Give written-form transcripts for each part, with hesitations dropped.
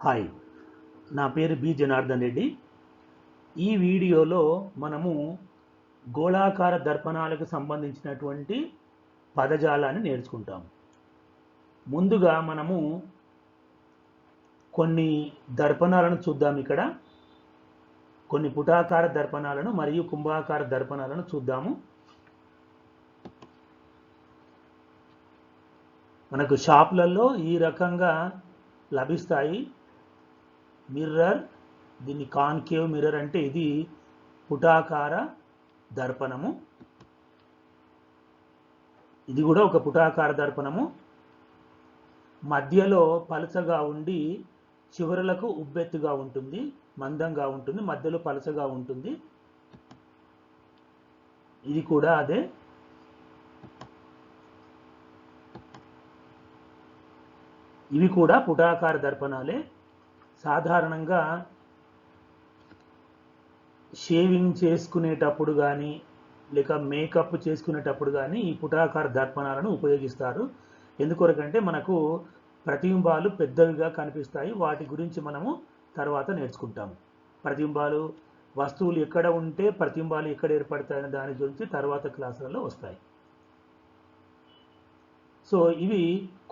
Hi, నా పేరు B Janardhan Reddy. ఈ వీడియోలో మనము గోళాకార దర్పణాలకు సంబంధించినటువంటి పదజాలాన్ని నేర్చుకుంటాము. ముందుగా మనము కొన్ని దర్పణాలను చూద్దాం. ఇక్కడ కొన్ని పుటాకార దర్పణాలను మరియు కుంభాకార దర్పణాలను చూద్దాము. మనకు షాపులలో ఈ రకంగా లభిస్తాయి. మిర్రర్, దీన్ని కాన్కేవ్ మిర్రర్ అంటే ఇది పుటాకార దర్పణము. ఇది కూడా ఒక పుటాకార దర్పణము. మధ్యలో పలచగా ఉండి చివరలకు ఉబ్బెత్తుగా ఉంటుంది, మందంగా ఉంటుంది, మధ్యలో పలచగా ఉంటుంది. ఇది కూడా అదే. ఇవి కూడా పుటాకార దర్పణాలే. సాధారణంగా షేవింగ్ చేసుకునేటప్పుడు కానీ లేక మేకప్ చేసుకునేటప్పుడు కానీ ఈ పుటాకార దర్పణాలను ఉపయోగిస్తారు. ఎందుకొరకంటే మనకు ప్రతిబింబాలు పెద్దవిగా కనిపిస్తాయి. వాటి గురించి మనము తర్వాత నేర్చుకుంటాము. ప్రతిబింబాలు, వస్తువులు ఎక్కడ ఉంటే ప్రతిబింబాలు ఎక్కడ ఏర్పడతాయనే దాని గురించి తర్వాత క్లాసులలో వస్తాయి. సో ఇవి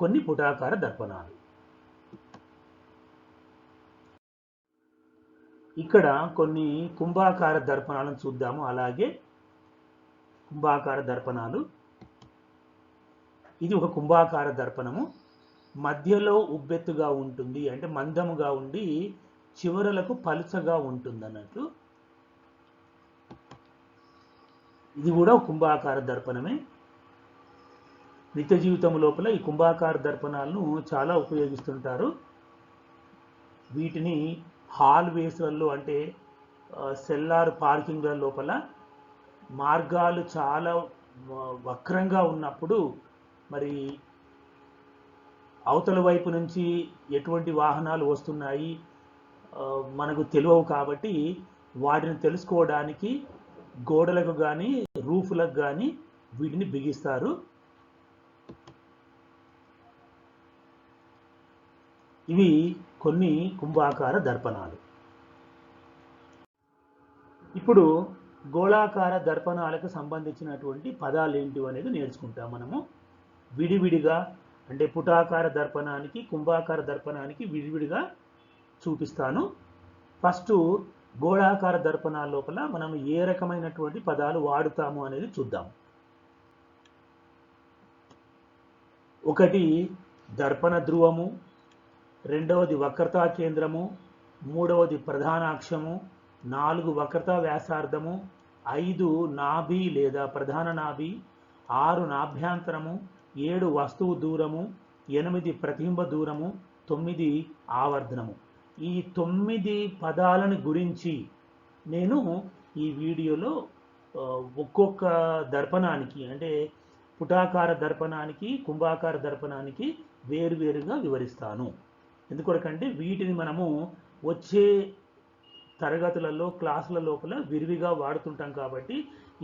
కొన్ని పుటాకార దర్పణాలు. ఇక్కడ కొన్ని కుంభాకార దర్పణాలను చూద్దాము. అలాగే కుంభాకార దర్పణాలు. ఇది ఒక కుంభాకార దర్పణము. మధ్యలో ఉబ్బెత్తుగా ఉంటుంది, అంటే మందముగా ఉండి చివరలకు పలుచగా ఉంటుంది అన్నట్లు. ఇది కూడా కుంభాకార దర్పణమే. నిత్య జీవితం లోపల ఈ కుంభాకార దర్పణాలను చాలా ఉపయోగిస్తుంటారు. వీటిని హాల్వేస్లలో అంటే సెల్లార్ పార్కింగ్ల లోపల మార్గాలు చాలా వక్రంగా ఉన్నప్పుడు మరి అవతల వైపు నుంచి ఎటువంటి వాహనాలు వస్తున్నాయి మనకు తెలియవు. కాబట్టి వాటిని తెలుసుకోవడానికి గోడలకు కానీ రూఫ్లకు కానీ వీటిని బిగిస్తారు. ఇవి కొన్ని కుంభాకార దర్పణాలు. ఇప్పుడు గోళాకార దర్పణాలకు సంబంధించినటువంటి పదాలు ఏంటి అనేది నేర్చుకుంటాం మనము. విడివిడిగా అంటే పుటాకార దర్పణానికి కుంభాకార దర్పణానికి విడివిడిగా చూపిస్తాను. ఫస్ట్ గోళాకార దర్పణాల లోపల మనం ఏ రకమైనటువంటి పదాలు వాడుతాము అనేది చూద్దాం. ఒకటి దర్పణ ధ్రువము, రెండవది వక్రతా కేంద్రము, మూడవది ప్రధానాక్షము, 4 వక్రతా వ్యాసార్థము, 5 నాభి లేదా ప్రధాన నాభి, 6 నాభ్యాంతరము, 7 వస్తువు దూరము, 8 ప్రతిబింబ దూరము, 9 ఆవర్ధనము. ఈ 9 పదాలను గురించి నేను ఈ వీడియోలో ఒక్కొక్క దర్పణానికి అంటే పుటాకార దర్పణానికి కుంభాకార దర్పణానికి వేరువేరుగా వివరిస్తాను. ఎందుకొరకంటే వీటిని మనము వచ్చే తరగతులలో క్లాసుల లోపల విరివిగా వాడుతుంటాం. కాబట్టి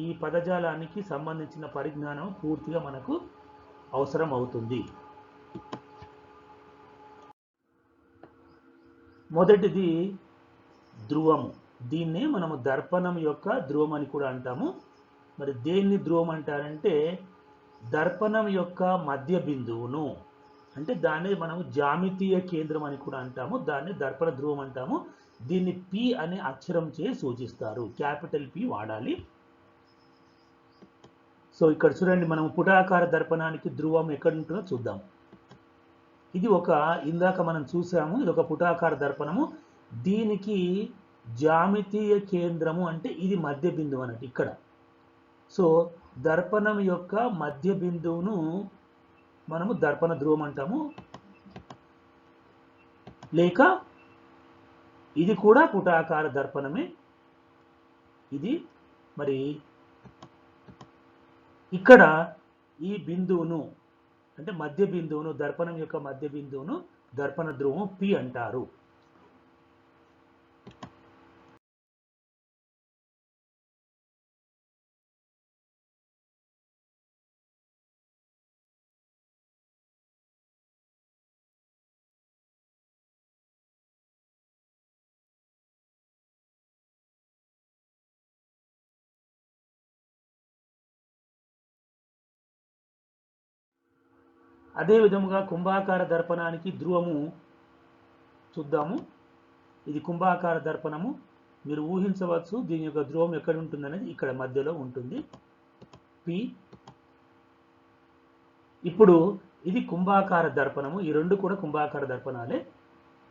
ఈ పదజాలానికి సంబంధించిన పరిజ్ఞానం పూర్తిగా మనకు అవసరం అవుతుంది. మొదటిది ధ్రువము. దీన్నే మనము దర్పణం యొక్క ధ్రువం అని కూడా అంటాము. మరి దేన్ని ధ్రువం అంటారంటే దర్పణం యొక్క మధ్య బిందువును, అంటే దాన్ని మనము జామితీయ కేంద్రం అని కూడా అంటాము. దాన్ని దర్పణ ధ్రువం అంటాము. దీన్ని పి అనే అక్షరం చే సూచిస్తారు. క్యాపిటల్ పి వాడాలి. సో ఇక్కడ చూడండి, మనం పుటాకార దర్పణానికి ధ్రువం ఎక్కడ ఉంటుందో చూద్దాం. ఇది ఒక ఇందాక మనం చూసాము, ఇది ఒక పుటాకార దర్పణము. దీనికి జామితీయ కేంద్రము అంటే ఇది మధ్య బిందువు అన్నట్టు ఇక్కడ. సో దర్పణం యొక్క మధ్య బిందువును మనము దర్పణ ధ్రువం అంటాము. లేక ఇది కూడా పుటాకార దర్పణమే. ఇది మరి ఇక్కడ ఈ బిందువును అంటే మధ్య బిందువును, దర్పణం యొక్క మధ్య బిందువును దర్పణ ధ్రువం పి అంటారు. అదే విధముగా కుంభాకార దర్పణానికి ధ్రువము చూద్దాము. ఇది కుంభాకార దర్పణము. మీరు ఊహించవచ్చు దీని యొక్క ధ్రువం ఎక్కడ ఉంటుందనేది ఇక్కడ మధ్యలో ఉంటుంది పి. ఇప్పుడు ఇది కుంభాకార దర్పణము. ఈ రెండు కూడా కుంభాకార దర్పణాలే.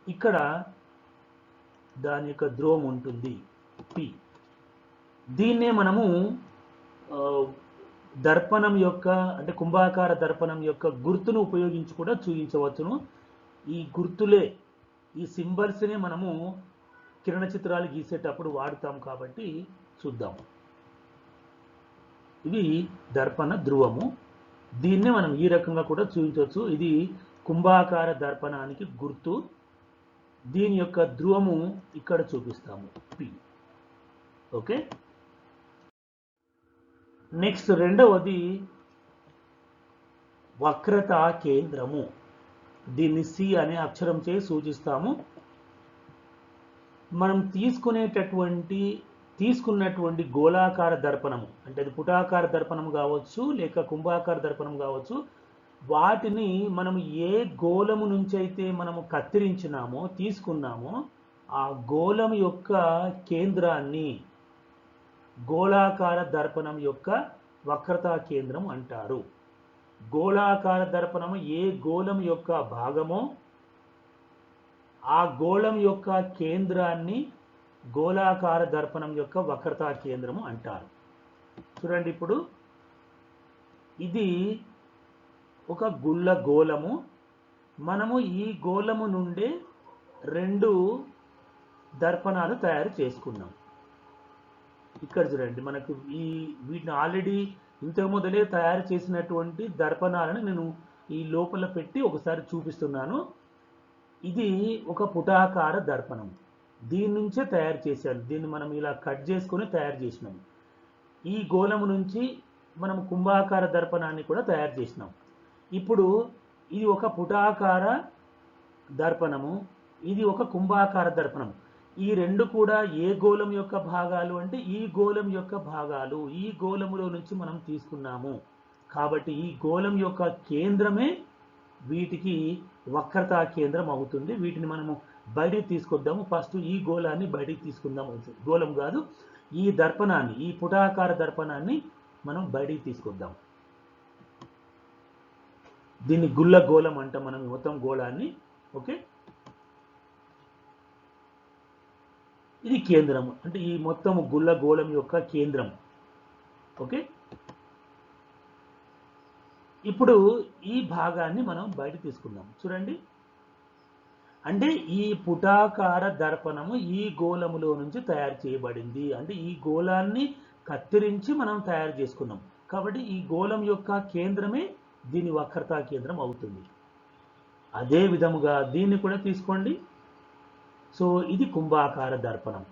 ఇక్కడ దాని యొక్క ధ్రువం ఉంటుంది పి. దీన్నే మనము దర్పణం యొక్క అంటే కుంభాకార దర్పణం యొక్క గుర్తును ఉపయోగించి కూడా చూపించవచ్చును. ఈ గుర్తులే ఈ సింబల్స్నే మనము కిరణ చిత్రాలు గీసేటప్పుడు వాడుతాం కాబట్టి చూద్దాం. ఇది దర్పణ ధ్రువము. దీన్నే మనం ఈ రకంగా కూడా చూపించవచ్చు. ఇది కుంభాకార దర్పణానికి గుర్తు. దీని యొక్క ధ్రువము ఇక్కడ చూపిస్తాము పి. ఓకే. నెక్స్ట్ రెండవది వక్రతా కేంద్రము. దీన్ని సి అనే అక్షరం చే సూచిస్తాము. మనం తీసుకున్నటువంటి గోళాకార దర్పణము అంటే అది పుటాకార దర్పణం కావచ్చు లేక కుంభాకార దర్పణం కావచ్చు. వాటిని మనం ఏ గోళము నుంచి అయితే మనము కత్తిరించినామో తీసుకున్నామో ఆ గోళం యొక్క కేంద్రాన్ని గోళాకార దర్పణం యొక్క వక్రతా కేంద్రం అంటారు. గోళాకార దర్పణము ఏ గోళం యొక్క భాగమో ఆ గోళం యొక్క కేంద్రాన్ని గోళాకార దర్పణం యొక్క వక్రతా కేంద్రము అంటారు. చూడండి, ఇప్పుడు ఇది ఒక గుళ్ళ గోళము. మనము ఈ గోళము నుండే రెండు దర్పణాలు తయారు చేసుకున్నాం. ఇక్కడ చూడండి, మనకు వీటిని ఆల్రెడీ ఇంతకు మొదలే తయారు చేసినటువంటి దర్పణాలను నేను ఈ లోపల పెట్టి ఒకసారి చూపిస్తున్నాను. ఇది ఒక పుటాకార దర్పణం. దీని నుంచే తయారు చేశాను. దీన్ని మనం ఇలా కట్ చేసుకొని తయారు చేసినాం. ఈ గోళము నుంచి మనం కుంభాకార దర్పణాన్ని కూడా తయారు చేసినాం. ఇప్పుడు ఇది ఒక పుటాకార దర్పణము, ఇది ఒక కుంభాకార దర్పణం. ఈ రెండు కూడా ఏ గోళం యొక్క భాగాలు అంటే ఈ గోళం యొక్క భాగాలు. ఈ గోళములో నుంచి మనం తీసుకున్నాము కాబట్టి ఈ గోళం యొక్క కేంద్రమే వీటికి వక్రతా కేంద్రం అవుతుంది. వీటిని మనము బయటికి తీసుకొద్దాము. ఫస్ట్ ఈ గోళాన్ని బయటికి తీసుకుందాము. గోళం కాదు, ఈ దర్పణాన్ని, ఈ పుటాకార దర్పణాన్ని మనం బయటికి తీసుకొద్దాం. దీన్ని గుళ్ళ గోళం అంటాం మనం మొత్తం గోళాన్ని. ఓకే, ఇది కేంద్రం అంటే ఈ మొత్తం గుళ్ళ గోళం యొక్క కేంద్రం. ఓకే, ఇప్పుడు ఈ భాగాన్ని మనం బయట తీసుకుందాం. చూడండి, అంటే ఈ పుటాకార దర్పణము ఈ గోళములో నుంచి తయారు చేయబడింది. అంటే ఈ గోళాన్ని కత్తిరించి మనం తయారు చేసుకున్నాం కాబట్టి ఈ గోళం యొక్క కేంద్రమే దీని వక్రతా కేంద్రం అవుతుంది. అదే విధముగా దీన్ని కూడా తీసుకోండి. సో ఇది కుంభాకార దర్పణం,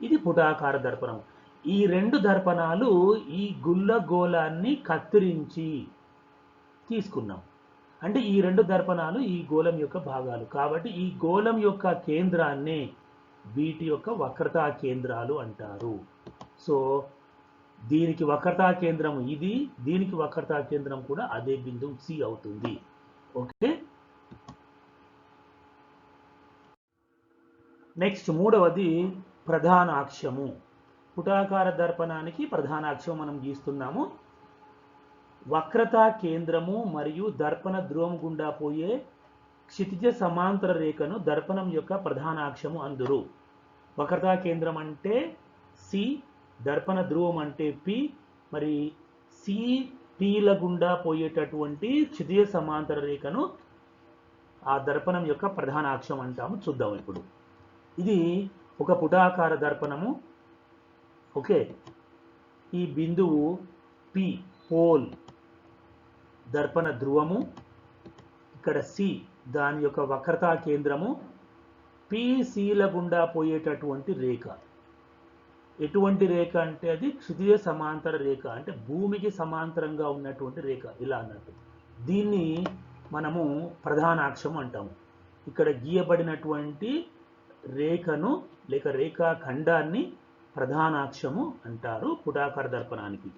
ఇది పుటాకార దర్పణం. ఈ రెండు దర్పణాలు ఈ గుళ్ళ గోళాన్ని కత్తిరించి తీసుకున్నాం. అంటే ఈ రెండు దర్పణాలు ఈ గోళం యొక్క భాగాలు కాబట్టి ఈ గోళం యొక్క కేంద్రాన్ని వీటి యొక్క వక్రతా కేంద్రాలు అంటారు. సో దీనికి వక్రతా కేంద్రం ఇది, దీనికి వక్రతా కేంద్రం కూడా అదే బిందువు సి అవుతుంది. ఓకే, నెక్స్ట్ మూడవది ప్రధాన అక్షము. పుటాకార దర్పణానికి ప్రధాన అక్షం మనం గీస్తున్నాము. వక్రతా కేంద్రము మరియు దర్పణ ధ్రువం గుండా పోయే క్షితిజ సమాంతర రేఖను దర్పణం యొక్క ప్రధాన అక్షము అందురు. వక్రతా కేంద్రం అంటే సి, దర్పణ ధ్రువం అంటే పి. మరి సి పిల గుండా పోయేటటువంటి క్షితిజ సమాంతర రేఖను ఆ దర్పణం యొక్క ప్రధాన అక్షం అంటాము. చూద్దాం ఇప్పుడు. ఇది ఒక పుటాకార దర్పణము. ఓకే, ఈ బిందువు పి పోల్ దర్పణ ధ్రువము, ఇక్కడ సి దాని యొక్క వక్రతా కేంద్రము, పిసిల గుండా పోయేటటువంటి రేఖ. ఎటువంటి రేఖ అంటే అది క్షితిజ సమాంతర రేఖ, అంటే భూమికి సమాంతరంగా ఉన్నటువంటి రేఖ ఇలా అన్నట్టు. దీన్ని మనము ప్రధాన అక్షం అంటాము. ఇక్కడ గీయబడినటువంటి రేఖను లేక రేఖా ఖండాన్ని ప్రధానాక్షము అంటారు పుటాకార దర్పణానికి.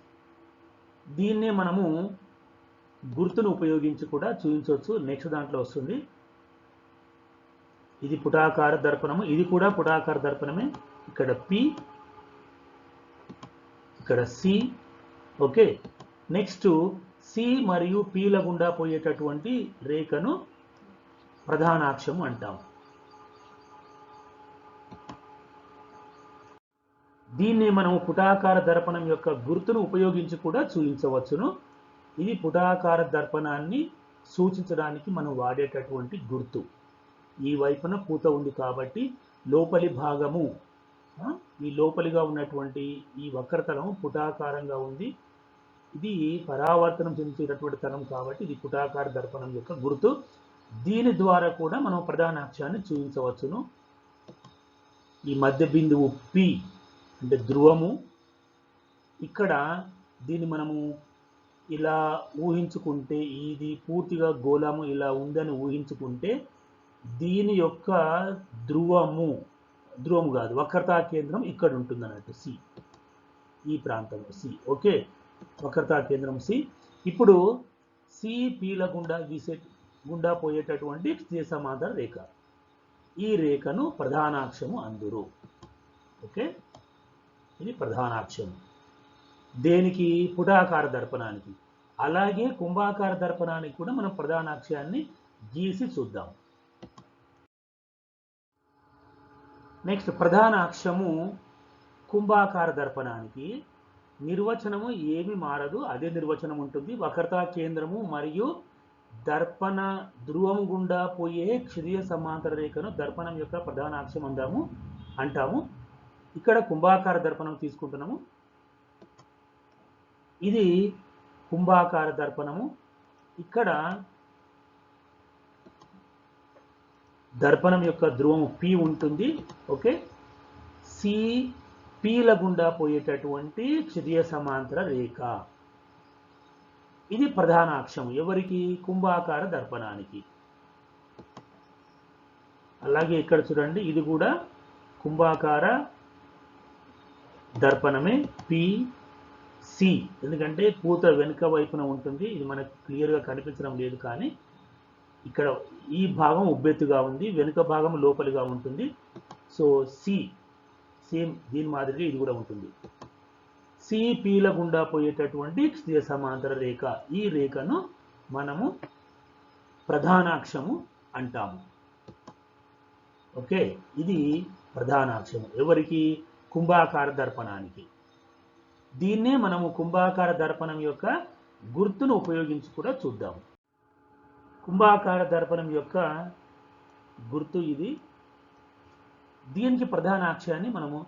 దీన్నే మనము గుర్తును ఉపయోగించి కూడా చూపించవచ్చు. నెక్స్ట్ దాంట్లో వస్తుంది. ఇది పుటాకార దర్పణము, ఇది కూడా పుటాకార దర్పణమే. ఇక్కడ పి, ఇక్కడ సి. ఓకే, నెక్స్ట్ సి మరియు పిల గుండా పోయేటటువంటి రేఖను ప్రధానాక్షము అంటాం. దీన్ని మనము పుటాకార దర్పణం యొక్క గుర్తును ఉపయోగించి కూడా చూపించవచ్చును. ఇది పుటాకార దర్పణాన్ని సూచించడానికి మనం వాడేటటువంటి గుర్తు. ఈ వైపున పూత ఉంది కాబట్టి లోపలి భాగము, ఈ లోపలిగా ఉన్నటువంటి ఈ వక్రతలం పుటాకారంగా ఉంది. ఇది పరావర్తనం చెందుతున్నటువంటి తలం కాబట్టి ఇది పుటాకార దర్పణం యొక్క గుర్తు. దీని ద్వారా కూడా మనం ప్రధానాక్షాన్ని చూపించవచ్చును. ఈ మధ్య బిందువు పి అంటే ధ్రువము. ఇక్కడ దీన్ని మనము ఇలా ఊహించుకుంటే, ఇది పూర్తిగా గోళము ఇలా ఉందని ఊహించుకుంటే దీని యొక్క ధ్రువము కాదు, వక్రతా కేంద్రం ఇక్కడ ఉంటుంది అన్నట్టు, సి, ఈ ప్రాంతంలో సి. ఓకే, వక్రతా కేంద్రం సి. ఇప్పుడు సి పీల గుండా పోయేటటువంటి క్షితిజ సమాంతర రేఖ, ఈ రేఖను ప్రధానాక్షము అందురు. ఓకే, ఇది ప్రధానాక్షము. దేనికి? పుటాకార దర్పణానికి. అలాగే కుంభాకార దర్పణానికి కూడా మనం ప్రధానాక్షాన్ని గీసి చూద్దాం. నెక్స్ట్ ప్రధానాక్షము కుంభాకార దర్పణానికి నిర్వచనము ఏమి మారదు, అదే నిర్వచనం ఉంటుంది. వక్రతా కేంద్రము మరియు దర్పణ ధ్రువం గుండా పోయే క్షితిజ సమాంతర రేఖను దర్పణం యొక్క ప్రధానాక్షం అంటాము. ఇక్కడ కుంభాకార దర్పణం తీసుకుంటున్నాము. ఇది కుంభాకార దర్పణము. ఇక్కడ దర్పణం యొక్క ధ్రువము పి ఉంటుంది. ఓకే, సి పీల గుండా పోయేటటువంటి క్షితిజ సమాంతర రేఖ, ఇది ప్రధానాక్షం ఎవరికి? కుంభాకార దర్పణానికి. అలాగే ఇక్కడ చూడండి, ఇది కూడా కుంభాకార దర్పణమే, పి సి. ఎందుకంటే పూత వెనుక వైపున ఉంటుంది, ఇది మనకు క్లియర్గా కనిపించడం లేదు, కానీ ఇక్కడ ఈ భాగం ఉబ్బెత్తుగా ఉంది, వెనుక భాగం లోపలిగా ఉంటుంది. సో సి సేమ్ దీని మాదిరిగా ఇది కూడా ఉంటుంది. సి పీల గుండా పోయేటటువంటి క్షితిజ సమాంతర రేఖ, ఈ రేఖను మనము ప్రధానాక్షము అంటాము. ఓకే, ఇది ప్రధానాక్షము ఎవరికి? కుంభాకార దర్పణానికి. దీన్నే మనము కుంభాకార దర్పణం యొక్క గుర్తును ఉపయోగించి కూడా చూద్దాం. కుంభాకార దర్పణం యొక్క గుర్తు ఇది. దీనికి ప్రధానాక్షాన్ని మనము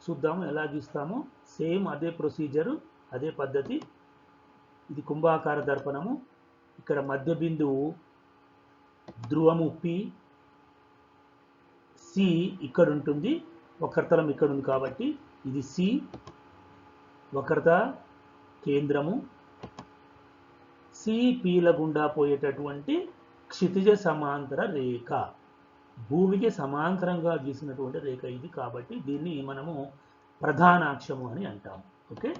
చూద్దాము, ఎలా గీస్తాము. సేమ్ అదే ప్రొసీజరు, అదే పద్ధతి. ఇది కుంభాకార దర్పణము. ఇక్కడ మధ్య బిందువు ధ్రువము పి, సి ఇక్కడ ఉంటుంది, వక్రతలం ఇక్కడ ఉంది కాబట్టి ఇది సి, వక్రత కేంద్రము. సి పీల గుండా పోయేటటువంటి క్షితిజ సమాంతర రేఖ, భూమికి సమాంతరంగా గీసినటువంటి రేఖ ఇది, కాబట్టి దీన్ని మనము ప్రధానాక్షము అని అంటాము. ఓకే,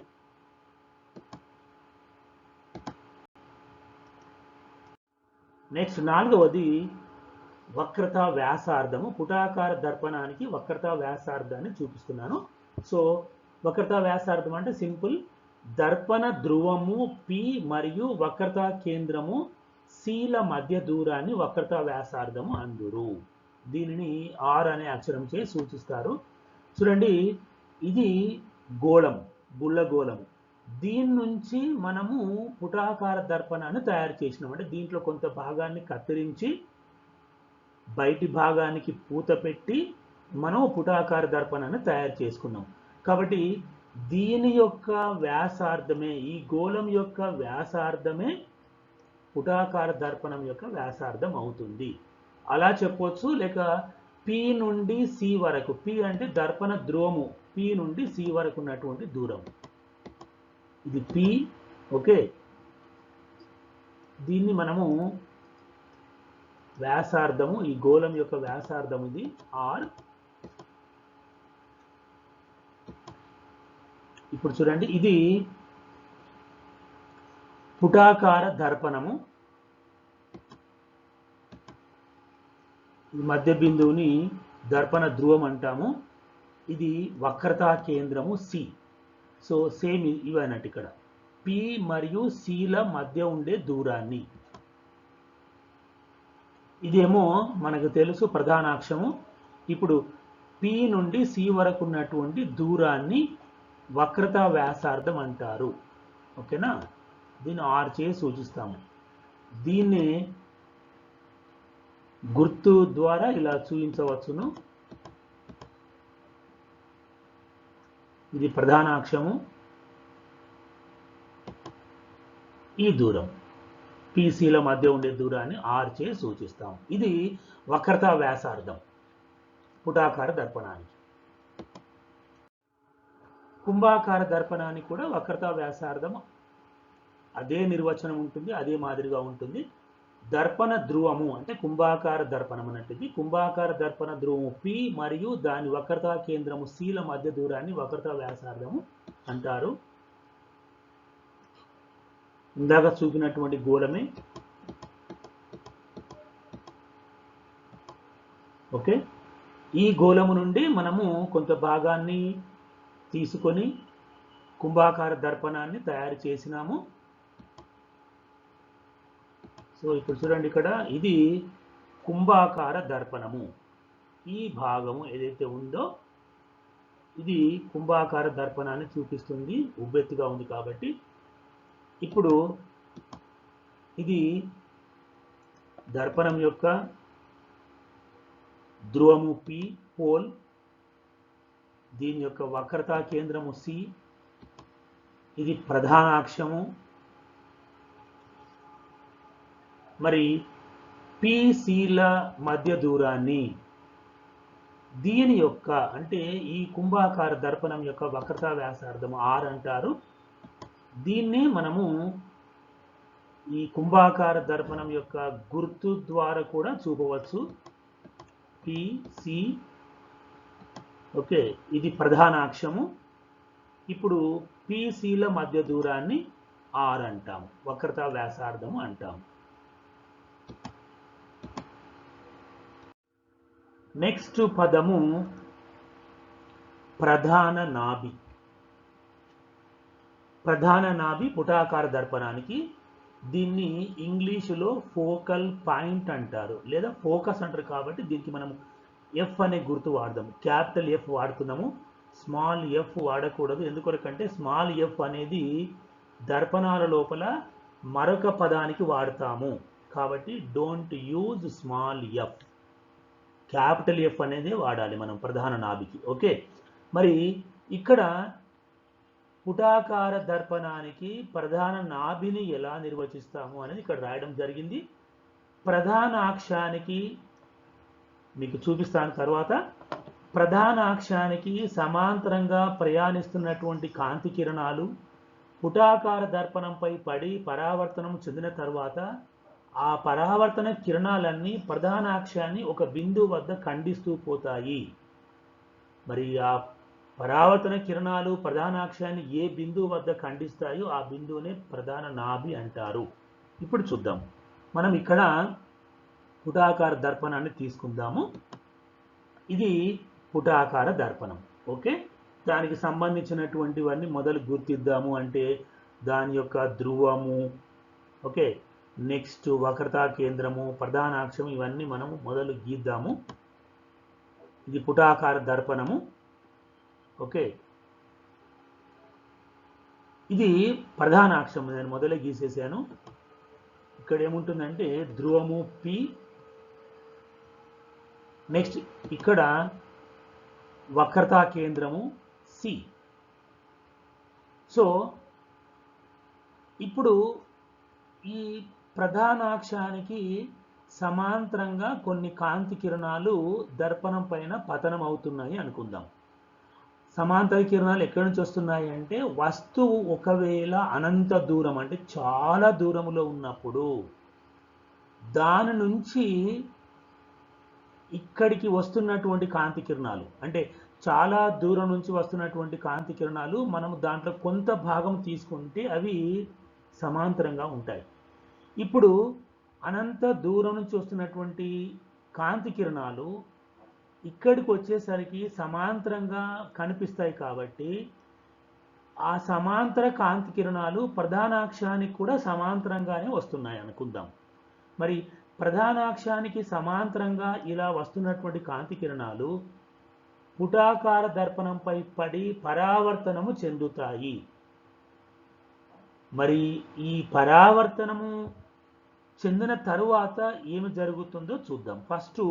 నెక్స్ట్ నాలుగవది వక్రతా వ్యాసార్థము. పుటాకార దర్పణానికి వక్రతా వ్యాసార్థాన్ని చూపిస్తున్నాను. సో వక్రతా వ్యాసార్థం అంటే సింపుల్, దర్పణ ధ్రువము పి మరియు వక్రతా కేంద్రము సిల మధ్య దూరాన్ని వక్రతా వ్యాసార్థము అందురు. దీనిని ఆర్ అనే అక్షరం చే సూచిస్తారు. చూడండి, ఇది గోళం, గుళ్ళ గోళం. దీని నుంచి మనము పుటాకార దర్పణాన్ని తయారు చేసినాం. అంటే దీంట్లో కొంత భాగాన్ని కత్తిరించి బయటి భాగానికి పూత పెట్టి మనం పుటాకార దర్పణాన్ని తయారు చేసుకున్నాం. కాబట్టి దీని యొక్క వ్యాసార్థమే, ఈ గోళం యొక్క వ్యాసార్థమే పుటాకార దర్పణం యొక్క వ్యాసార్థం అవుతుంది. అలా చెప్పొచ్చు. లేక పి నుండి సి వరకు, పి అంటే దర్పణ ధ్రువము, పి నుండి సి వరకు ఉన్నటువంటి దూరం, ఇది పి. ఓకే, దీన్ని మనము వ్యాసార్థము, ఈ గోళం యొక్క వ్యాసార్థం ఇది ఆర్. ఇప్పుడు చూడండి, ఇది పుటాకార దర్పణము, ఈ మధ్య బిందువుని దర్పణ ధ్రువం అంటాము. ఇది వక్రతా కేంద్రము సి. సో సేమ్ ఇవన్నట్టు ఇక్కడ పి మరియు సిల మధ్య ఉండే దూరాన్ని, ఇదేమో మనకు తెలుసు ప్రధానాక్షము. ఇప్పుడు పి నుండి సి వరకు ఉన్నటువంటి దూరాన్ని వక్రతా వ్యాసార్థం అంటారు. ఓకేనా, దీన్ని ఆర్ చే సూచిస్తాము. దీన్ని గుర్తు ద్వారా ఇలా చూపించవచ్చును. ఇది ప్రధానాక్షము, ఈ దూరం పీసీల మధ్య ఉండే దూరాన్ని ఆర్ చే సూచిస్తాం. ఇది వక్రతా వ్యాసార్థం పుటాకార దర్పణానికి. కుంభాకార దర్పణానికి కూడా వక్రతా వ్యాసార్థం అదే నిర్వచనం ఉంటుంది, అదే మాదిరిగా ఉంటుంది. దర్పణ ధ్రువము అంటే కుంభాకార దర్పణం అన్నట్టుది. కుంభాకార దర్పణ ధ్రువము పి మరియు దాని వక్రతా కేంద్రము సిల మధ్య దూరాన్ని వక్రతా వ్యాసార్థము అంటారు. ఇందాక చూపినటువంటి గోళమే. ఓకే, ఈ గోళము నుండి మనము కొంత భాగాన్ని తీసుకొని కుంభాకార దర్పణాన్ని తయారు చేసినాము. సో ఇప్పుడు చూడండి, ఇక్కడ ఇది కుంభాకార దర్పణము. ఈ భాగము ఏదైతే ఉందో ఇది కుంభాకార దర్పణాన్ని చూపిస్తుంది, ఉబ్బెత్తుగా ఉంది కాబట్టి. ఇప్పుడు ఇది దర్పణం యొక్క ధ్రువము పి, పోల్, దీని యొక్క వక్రతా కేంద్రము సి, ఇది ప్రధానాక్షము. మరి పిసిల మధ్య దూరాన్ని దీని యొక్క అంటే ఈ కుంభాకార దర్పణం యొక్క వక్రతా వ్యాసార్థం ఆర్ అంటారు. దీన్నే మనము ఈ కుంభాకార దర్పణం యొక్క గుర్తు ద్వారా కూడా చూపవచ్చు. పిసి. ఓకే, ఇది ప్రధానాక్షము. ఇప్పుడు పిసిల మధ్య దూరాన్ని ఆర్ అంటాము, వక్రతా వ్యాసార్థము అంటాము. నెక్స్ట్ పదము ప్రధాన నాభి. ప్రధాన నాభి పుటాకార దర్పణానికి. దీన్ని ఇంగ్లీషులో ఫోకల్ పాయింట్ అంటారు, లేదా ఫోకస్ అంటారు. కాబట్టి దీనికి మనం ఎఫ్ అనే గుర్తు వాడదాము. క్యాపిటల్ ఎఫ్ వాడుతున్నాము, స్మాల్ ఎఫ్ వాడకూడదు. ఎందుకంటే స్మాల్ ఎఫ్ అనేది దర్పణాల లోపల మరొక పదానికి వాడతాము. కాబట్టి don't use small F, capital F అనేది వాడాలి మనం ప్రధాన నాభికి. ఓకే, మరి ఇక్కడ పుటాకార దర్పణానికి ప్రధాన నాభిని ఎలా నిర్వచిస్తాము అనేది ఇక్కడ రాయడం జరిగింది. ప్రధాన అక్షానికి మీకు చూపిస్తాను తర్వాత. ప్రధాన అక్షానికి సమాంతరంగా ప్రయాణిస్తున్నటువంటి కాంతి కిరణాలు పుటాకార దర్పణంపై పడి పరావర్తనం చెందిన తర్వాత ఆ పరావర్తన కిరణాలన్నీ ప్రధాన అక్షాన్ని ఒక బిందువు వద్ద ఖండిస్తూ పోతాయి. మరి ఆ పరావర్తన కిరణాలు ప్రధాన అక్షాన్ని ఏ బిందువు వద్ద ఖండిస్తాయో ఆ బిందువునే ప్రధాన నాభి అంటారు. ఇప్పుడు చూద్దాం. మనం ఇక్కడ పుటాకార దర్పణాన్ని తీసుకుందాము. ఇది పుటాకార దర్పణం. ఓకే, దానికి సంబంధించినటువంటివన్నీ మొదలు గుర్తిద్దాము. అంటే దాని యొక్క ధ్రువము, ఓకే, నెక్స్ట్ వక్రతా కేంద్రము, ప్రధాన అక్షం, ఇవన్నీ మనము మొదలు గీద్దాము. ఇది పుటాకార దర్పణము. ఓకే, ఇది ప్రధాన అక్షం, నేను మొదలే గీసేసాను. ఇక్కడ ఏముంటుందంటే ధ్రువము పి, నెక్స్ట్ ఇక్కడ వక్రతా కేంద్రము సి. సో ఇప్పుడు ఈ ప్రధానాక్షానికి సమాంతరంగా కొన్ని కాంతి కిరణాలు దర్పణం పైన పతనం అవుతున్నాయి అనుకుందాం. సమాంతర కిరణాలు ఎక్కడి నుంచి వస్తున్నాయి అంటే వస్తువు ఒకవేళ అనంత దూరం అంటే చాలా దూరంలో ఉన్నప్పుడు దాని నుంచి ఇక్కడికి వస్తున్నటువంటి కాంతి కిరణాలు, అంటే చాలా దూరం నుంచి వస్తున్నటువంటి కాంతి కిరణాలు మనము దాంట్లో కొంత భాగం తీసుకుంటే అవి సమాంతరంగా ఉంటాయి. ఇప్పుడు అనంత దూరం నుంచి వస్తున్నటువంటి కాంతి కిరణాలు ఇక్కడికి వచ్చేసరికి సమాంతరంగా కనిపిస్తాయి కాబట్టి ఆ సమాంతర కాంతి కిరణాలు ప్రధానాక్షానికి కూడా సమాంతరంగానే వస్తున్నాయి అనుకుందాం. మరి ప్రధానాక్షానికి సమాంతరంగా ఇలా వస్తున్నటువంటి కాంతి కిరణాలు పుటాకార దర్పణంపై పడి పరావర్తనము చెందుతాయి. మరి ఈ పరావర్తనము చెందిన తరువాత ఏమి జరుగుతుందో చూద్దాం. ఫస్ట్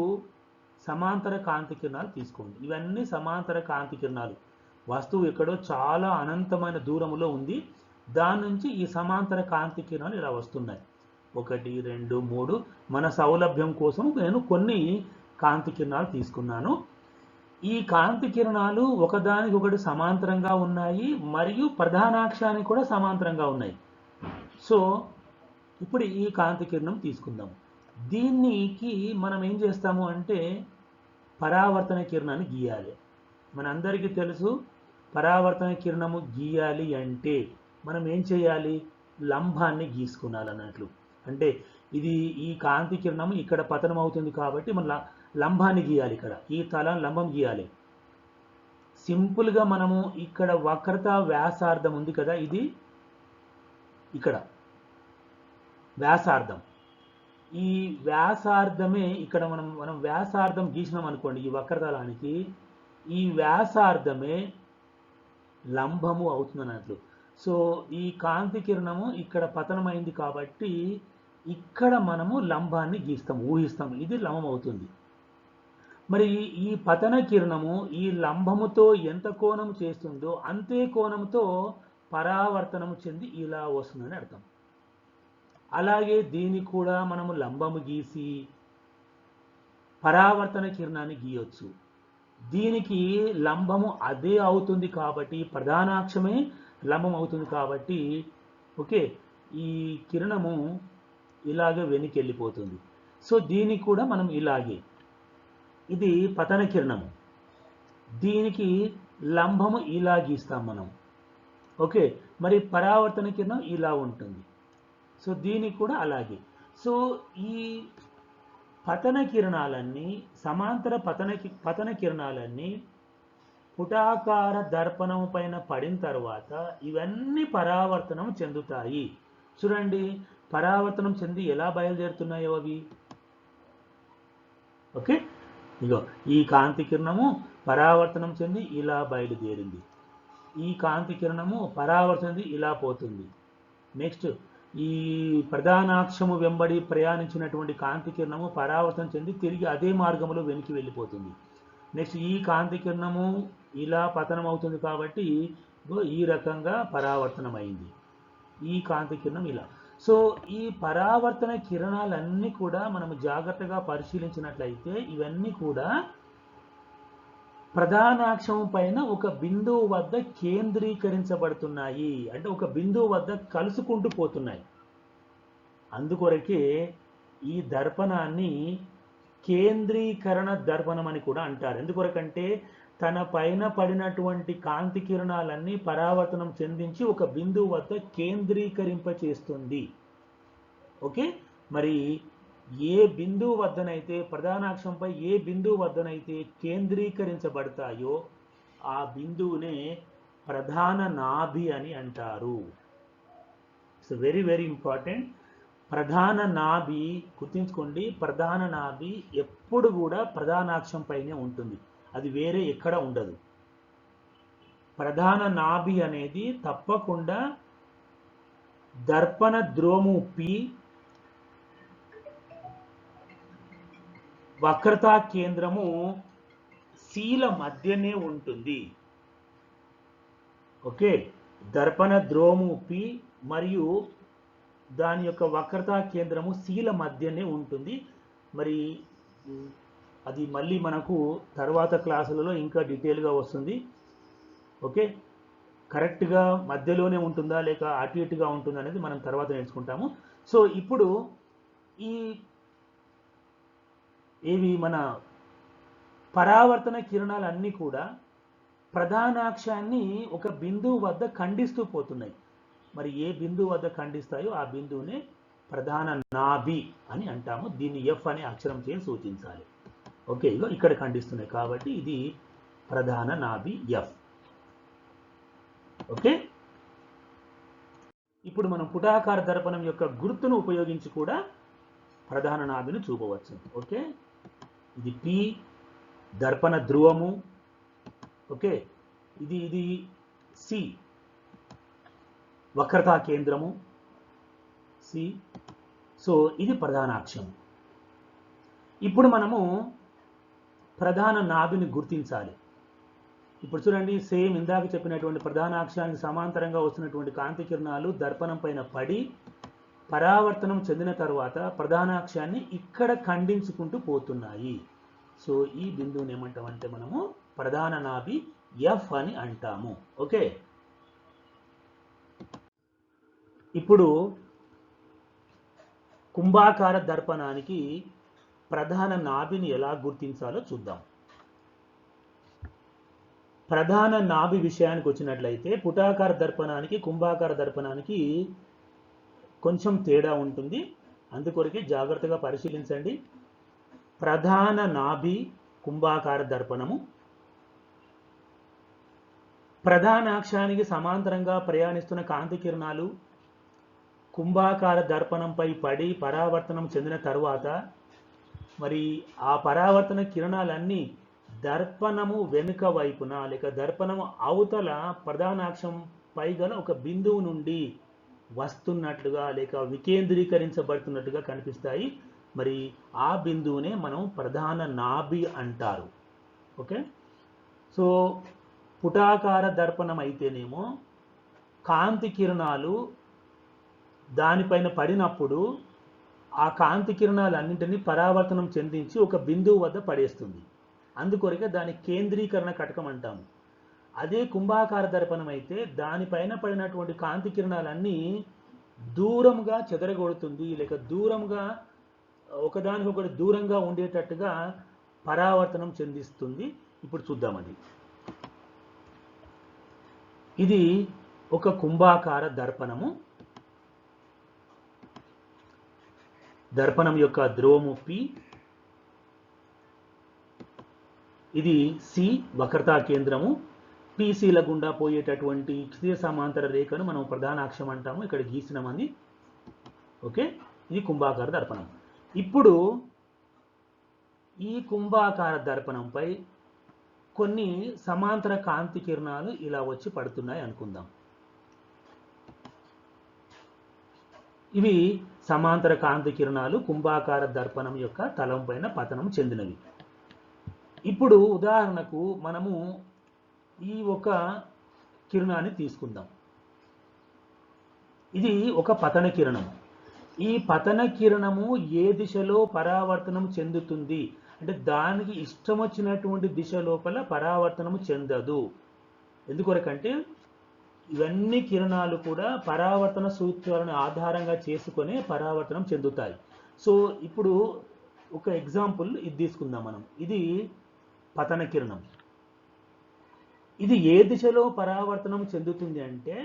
సమాంతర కాంతి కిరణాలు తీసుకోండి. ఇవన్నీ సమాంతర కాంతి కిరణాలు. వస్తువు ఎక్కడో చాలా అనంతమైన దూరంలో ఉంది, దాని నుంచి ఈ సమాంతర కాంతి కిరణాలు ఇలా వస్తున్నాయి. 1, 2, 3. మన సౌలభ్యం కోసం నేను కొన్ని కాంతి కిరణాలు తీసుకున్నాను. ఈ కాంతి కిరణాలు ఒకదానికొకటి సమాంతరంగా ఉన్నాయి మరియు ప్రధానాక్షానికి కూడా సమాంతరంగా ఉన్నాయి. సో ఇప్పుడు ఈ కాంతి కిరణం తీసుకుందాం. దీనికి మనం ఏం చేస్తాము అంటే పరావర్తన కిరణాన్ని గీయాలి. మనందరికీ తెలుసు, పరావర్తన కిరణము గీయాలి అంటే మనం ఏం చేయాలి, లంబాన్ని గీసుకున్నాలన్నట్లు. అంటే ఇది ఈ కాంతి కిరణము ఇక్కడ పతనం అవుతుంది కాబట్టి మన లంబాన్ని గీయాలి. ఇక్కడ ఈ తల లంబం గీయాలి. సింపుల్గా మనము ఇక్కడ వక్రత వ్యాసార్థం ఉంది కదా, ఇది ఇక్కడ వ్యాసార్థం. ఈ వ్యాసార్థమే ఇక్కడ మనం వ్యాసార్థం గీసినాం అనుకోండి ఈ వక్రతలానికి, ఈ వ్యాసార్థమే లంబము అవుతుంది అన్నట్లు. సో ఈ కాంతి కిరణము ఇక్కడ పతనమైంది కాబట్టి ఇక్కడ మనము లంబాన్ని గీస్తాం, ఊహిస్తాం, ఇది లంబం అవుతుంది. మరి ఈ పతన కిరణము ఈ లంబముతో ఎంత కోణం చేస్తుందో అంతే కోణంతో పరావర్తనము చెంది ఇలా వస్తుందని అర్థం. అలాగే దీనికి కూడా మనము లంబము గీసి పరావర్తన కిరణాన్ని గీయొచ్చు. దీనికి లంబము అదే అవుతుంది కాబట్టి ప్రధానాక్షమే లంబం అవుతుంది కాబట్టి ఓకే, ఈ కిరణము ఇలాగే వెనక్కి వెళ్ళిపోతుంది. సో దీనికి కూడా మనం ఇలాగే, ఇది పతన కిరణము, దీనికి లంబము ఇలా గీస్తాం మనం. ఓకే, మరి పరావర్తన కిరణం ఇలా ఉంటుంది. సో దీనికి కూడా అలాగే. సో ఈ పతన కిరణాలన్నీ సమాంతర పతన కిరణాలన్నీ పుటాకార దర్పణం పైన పడిన తర్వాత ఇవన్నీ పరావర్తనం చెందుతాయి. చూడండి, పరావర్తనం చెంది ఎలా బయలుదేరుతున్నాయో అవి. ఓకే, ఇగో ఈ కాంతి కిరణము పరావర్తనం చెంది ఇలా బయలుదేరింది, ఈ కాంతి కిరణము పరావర్తనం చెంది ఇలా పోతుంది. నెక్స్ట్ ఈ ప్రధానాక్షము వెంబడి ప్రయాణించినటువంటి కాంతి కిరణము పరావర్తనం చెంది తిరిగి అదే మార్గంలో వెనక్కి వెళ్ళిపోతుంది. నెక్స్ట్ ఈ కాంతి కిరణము ఇలా పతనం అవుతుంది కాబట్టి ఈ రకంగా పరావర్తనం అయింది, ఈ కాంతి కిరణం ఇలా. సో ఈ పరావర్తన కిరణాలన్నీ కూడా మనము జాగ్రత్తగా పరిశీలించినట్లయితే ఇవన్నీ కూడా ప్రధానాక్షం పైన ఒక బిందువు వద్ద కేంద్రీకరించబడుతున్నాయి, అంటే ఒక బిందువు వద్ద కలుసుకుంటూ పోతున్నాయి. అందుకొరకే ఈ దర్పణాన్ని కేంద్రీకరణ దర్పణం అని కూడా అంటారు. ఎందుకొరకంటే తన పైన పడినటువంటి కాంతి కిరణాలన్నీ పరావర్తనం చెందించి ఒక బిందువు వద్ద కేంద్రీకరింప చేస్తుంది. ఓకే, మరి ఏ బిందువు వద్దనైతే ప్రధానాక్షంపై ఏ బిందువు వద్దనైతే కేంద్రీకరించబడతాయో ఆ బిందువునే ప్రధాన నాభి అని అంటారు. It's very very important. ప్రధాన నాభి గుర్తుంచుకోండి, ప్రధాన నాభి ఎప్పుడు కూడా ప్రధానాక్షం పైనే ఉంటుంది, అది వేరే ఎక్కడ ఉండదు. ప్రధాన నాభి అనేది తప్పకుండా దర్పణ ద్రోము పి వక్రతా కేంద్రము శీల మధ్యనే ఉంటుంది. ఓకే, దర్పణ ద్రోము పి మరియు దాని యొక్క వక్రతా కేంద్రము శీల మధ్యనే ఉంటుంది. మరి అది మళ్ళీ మనకు తర్వాత క్లాసులలో ఇంకా డీటెయిల్గా వస్తుంది. ఓకే, కరెక్ట్గా మధ్యలోనే ఉంటుందా లేక అటు ఇటుగా ఉంటుందా అనేది మనం తర్వాత నేర్చుకుంటాము. సో ఇప్పుడు ఇవి మన పరావర్తన కిరణాలన్నీ కూడా ప్రధానాక్షాన్ని ఒక బిందువు వద్ద ఖండిస్తూ పోతున్నాయి. మరి ఏ బిందువు వద్ద ఖండిస్తాయో ఆ బిందువునే ప్రధాన నాభి అని అంటాము. దీన్ని ఎఫ్ అనే అక్షరం చేసి సూచించాలి. ఓకే, ఇగో ఇక్కడ ఖండిస్తున్నాయి కాబట్టి ఇది ప్రధాన నాభి ఎఫ్. ఓకే, ఇప్పుడు మనం పుటాకార దర్పణం యొక్క గుర్తును ఉపయోగించి కూడా ప్రధాన నాభిని చూపవచ్చు. ఓకే, ఇది పి దర్పణ ధ్రువము. ఓకే, ఇది సి వక్రతా కేంద్రము సి. సో ఇది ప్రధాన అక్షం. ఇప్పుడు మనము ప్రధాన నాభిని గుర్తించాలి. ఇప్పుడు చూడండి, సేమ్ ఇందాక చెప్పినటువంటి ప్రధాన అక్షానికి సమాంతరంగా వస్తున్నటువంటి కాంతి కిరణాలు దర్పణం పైన పడి పరావర్తనం చెందిన తర్వాత ప్రధాన అక్షాన్ని ఇక్కడ ఖండించుకుంటూ పోతున్నాయి. సో ఈ బిందువుని ఏమంటామంటే మనము ప్రధాన నాభి ఎఫ్ అని అంటాము. ఓకే, ఇప్పుడు కుంభాకార దర్పణానికి ప్రధాన నాభిని ఎలా గుర్తించాలో చూద్దాం. ప్రధాన నాభి విషయానికి వచ్చినట్లయితే పుటాకార దర్పణానికి కుంభాకార దర్పణానికి కొంచెం తేడా ఉంటుంది. అందుకొరకే జాగ్రత్తగా పరిశీలించండి. ప్రధాన నాభి కుంభాకార దర్పణము ప్రధాన అక్షానికి సమాంతరంగా ప్రయాణిస్తున్న కాంతి కిరణాలు కుంభాకార దర్పణంపై పడి పరావర్తనం చెందిన తరువాత మరి ఆ పరావర్తన కిరణాలన్నీ దర్పణము వెనుక వైపున లేక దర్పణము అవతల ప్రధానాక్షం పై గల ఒక బిందువు నుండి వస్తున్నట్లుగా లేక వికేంద్రీకరించబడుతున్నట్టుగా కనిపిస్తాయి. మరి ఆ బిందువునే మనం ప్రధాన నాభి అంటారు. ఓకే, సో పుటాకార దర్పణం అయితేనేమో కాంతి కిరణాలు దానిపైన పడినప్పుడు ఆ కాంతి కిరణాలన్నింటినీ పరావర్తనం చెందించి ఒక బిందువు వద్ద పడేస్తుంది. అందుకొరకే దాని కేంద్రీకరణ కటకం అంటాము. అదే కుంభాకార దర్పణం అయితే దానిపైన పడినటువంటి కాంతి కిరణాలన్నీ దూరంగా చెదరగొడుతుంది, లేక దూరంగా ఒకదానికొకటి దూరంగా ఉండేటట్టుగా పరావర్తనం చెందిస్తుంది. ఇప్పుడు చూద్దాం అది. ఇది ఒక కుంభాకార దర్పణము. దర్పణం యొక్క ధ్రువము పి, ఇది సి వక్రతా కేంద్రము. పీసీల గుండా పోయేటటువంటి క్షితిజ సమాంతర రేఖను మనం ప్రధాన అక్షం అంటాము. ఇక్కడ గీసినామని. ఓకే, ఇది కుంభాకార దర్పణం. ఇప్పుడు ఈ కుంభాకార దర్పణంపై కొన్ని సమాంతర కాంతి కిరణాలు ఇలా వచ్చి పడుతున్నాయి అనుకుందాం. ఇవి సమాంతర కాంతి కిరణాలు కుంభాకార దర్పణం యొక్క తలం పైన పతనం చెందినవి. ఇప్పుడు ఉదాహరణకు మనము ఈ ఒక కిరణాన్ని తీసుకుందాం. ఇది ఒక పతన కిరణం. ఈ పతన కిరణము ఏ దిశలో పరావర్తనం చెందుతుంది అంటే దానికి ఇష్టం వచ్చినటువంటి దిశ లోపల పరావర్తనము చెందదు. ఎందుకొరకంటే ఇవన్నీ కిరణాలు కూడా పరావర్తన సూత్రాలను ఆధారంగా చేసుకొని పరావర్తనం చెందుతాయి. సో ఇప్పుడు ఒక ఎగ్జాంపుల్ ఇది తీసుకుందాం మనం. ఇది పతన కిరణం. ఇది ఏ దిశలో పరావర్తనం చెందుతుంది అంటే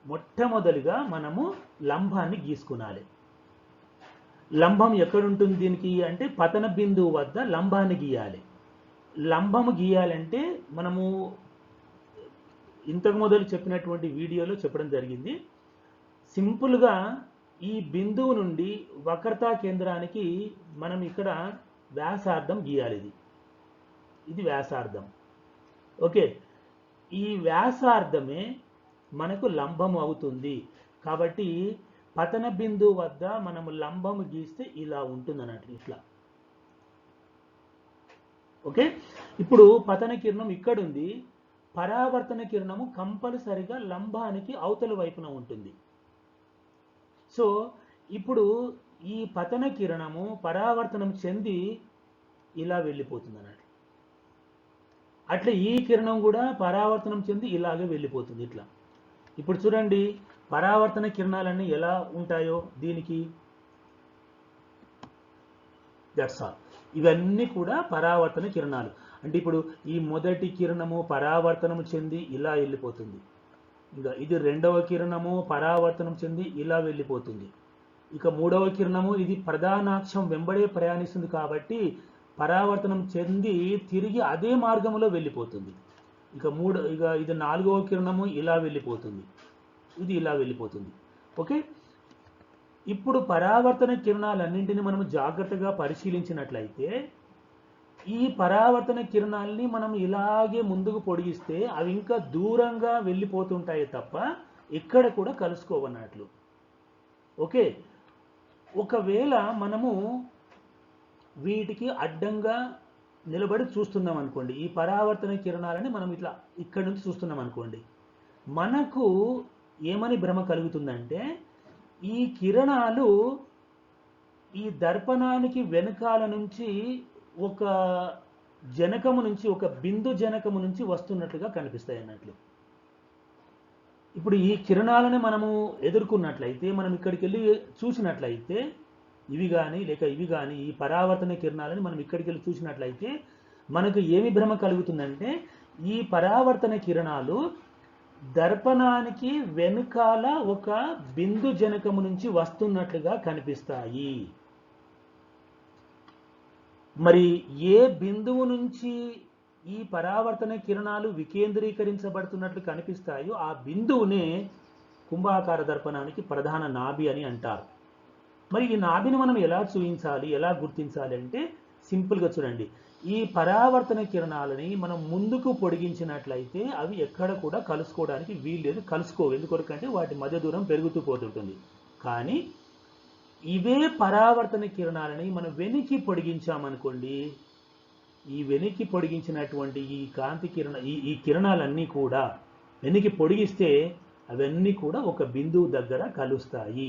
మొట్టమొదటిగా మనము లంబాన్ని గీసుకునాలి. లంబం ఎక్కడుంటుంది దీనికి అంటే పతన బిందువు వద్ద లంబాన్ని గీయాలి. లంబము గీయాలంటే మనము ఇంతకు మొదలు చెప్పినటువంటి వీడియోలో చెప్పడం జరిగింది. సింపుల్గా ఈ బిందువు నుండి వక్రతా కేంద్రానికి మనం ఇక్కడ వ్యాసార్థం గీయాలి. ఇది వ్యాసార్థం. ఓకే, ఈ వ్యాసార్థమే మనకు లంబము అవుతుంది. కాబట్టి పతన బిందువు వద్ద మనము లంబము గీస్తే ఇలా ఉంటుంది అన్నట్టు, ఇట్లా. ఓకే, ఇప్పుడు పతన కిరణం ఇక్కడుంది. పరావర్తన కిరణము కంపల్సరిగా లంబానికి అవతల వైపున ఉంటుంది. సో ఇప్పుడు ఈ పతన కిరణము పరావర్తనం చెంది ఇలా వెళ్ళిపోతుంది అన్నట్టు. అట్లా ఈ కిరణం కూడా పరావర్తనం చెంది ఇలాగే వెళ్ళిపోతుంది ఇట్లా. ఇప్పుడు చూడండి పరావర్తన కిరణాలన్నీ ఎలా ఉంటాయో దీనికి. That's all. ఇవన్నీ కూడా పరావర్తన కిరణాలు. అంటే ఇప్పుడు ఈ మొదటి కిరణము పరావర్తనము చెంది ఇలా వెళ్ళిపోతుంది. ఇంకా ఇది రెండవ కిరణము పరావర్తనం చెంది ఇలా వెళ్ళిపోతుంది. ఇక మూడవ కిరణము ఇది ప్రధానాక్షం వెంబడే ప్రయాణిస్తుంది కాబట్టి పరావర్తనం చెంది తిరిగి అదే మార్గంలో వెళ్ళిపోతుంది. ఇక ఇది నాలుగవ కిరణము ఇలా వెళ్ళిపోతుంది, ఇది ఇలా వెళ్ళిపోతుంది. ఓకే, ఇప్పుడు పరావర్తన కిరణాలన్నింటినీ మనం జాగ్రత్తగా పరిశీలించినట్లయితే ఈ పరావర్తన కిరణాలని మనం ఇలాగే ముందుకు పొడిగిస్తే అవి ఇంకా దూరంగా వెళ్ళిపోతుంటాయి తప్ప ఎక్కడ కూడా కలుసుకోవన్నట్లు. ఓకే, ఒకవేళ మనము వీటికి అడ్డంగా నిలబడి చూస్తున్నాం అనుకోండి, ఈ పరావర్తన కిరణాలని మనం ఇట్లా ఇక్కడి నుంచి చూస్తున్నాం అనుకోండి, మనకు ఏమని భ్రమ కలుగుతుందంటే ఈ కిరణాలు ఈ దర్పణానికి వెనకాల నుంచి ఒక జనకము నుంచి, ఒక బిందు జనకము నుంచి వస్తున్నట్లుగా కనిపిస్తాయి అన్నట్లు. ఇప్పుడు ఈ కిరణాలను మనము ఎదుర్కొన్నట్లయితే, మనం ఇక్కడికి వెళ్ళి చూసినట్లయితే ఇవి కానీ లేక ఇవి కానీ ఈ పరావర్తన కిరణాలని మనం ఇక్కడికి వెళ్ళి చూసినట్లయితే మనకు ఏమి భ్రమ కలుగుతుందంటే ఈ పరావర్తన కిరణాలు దర్పణానికి వెనుకాల ఒక బిందు జనకము నుంచి వస్తున్నట్లుగా కనిపిస్తాయి. మరి ఏ బిందువు నుంచి ఈ పరావర్తన కిరణాలు వికేంద్రీకరించబడుతున్నట్లు కనిపిస్తాయో ఆ బిందువునే కుంభాకార దర్పణానికి ప్రధాన నాభి అని అంటారు. మరి ఈ నాభిని మనం ఎలా చూపించాలి, ఎలా గుర్తించాలి అంటే సింపుల్గా చూడండి, ఈ పరావర్తన కిరణాలని మనం ముందుకు పొడిగించినట్లయితే అవి ఎక్కడ కూడా కలుసుకోవడానికి వీల్లేదు, కలుసుకోవు. ఎందుకంటే వాటి మధ్య దూరం పెరుగుతూ పోతుంటుంది. కానీ ఇవే పరావర్తన కిరణాలని మనం వెనక్కి పొడిగించామనుకోండి, ఈ వెనక్కి పొడిగించినటువంటి ఈ కాంతి ఈ కిరణాలన్నీ కూడా వెనక్కి పొడిగిస్తే అవన్నీ కూడా ఒక బిందువు దగ్గర కలుస్తాయి.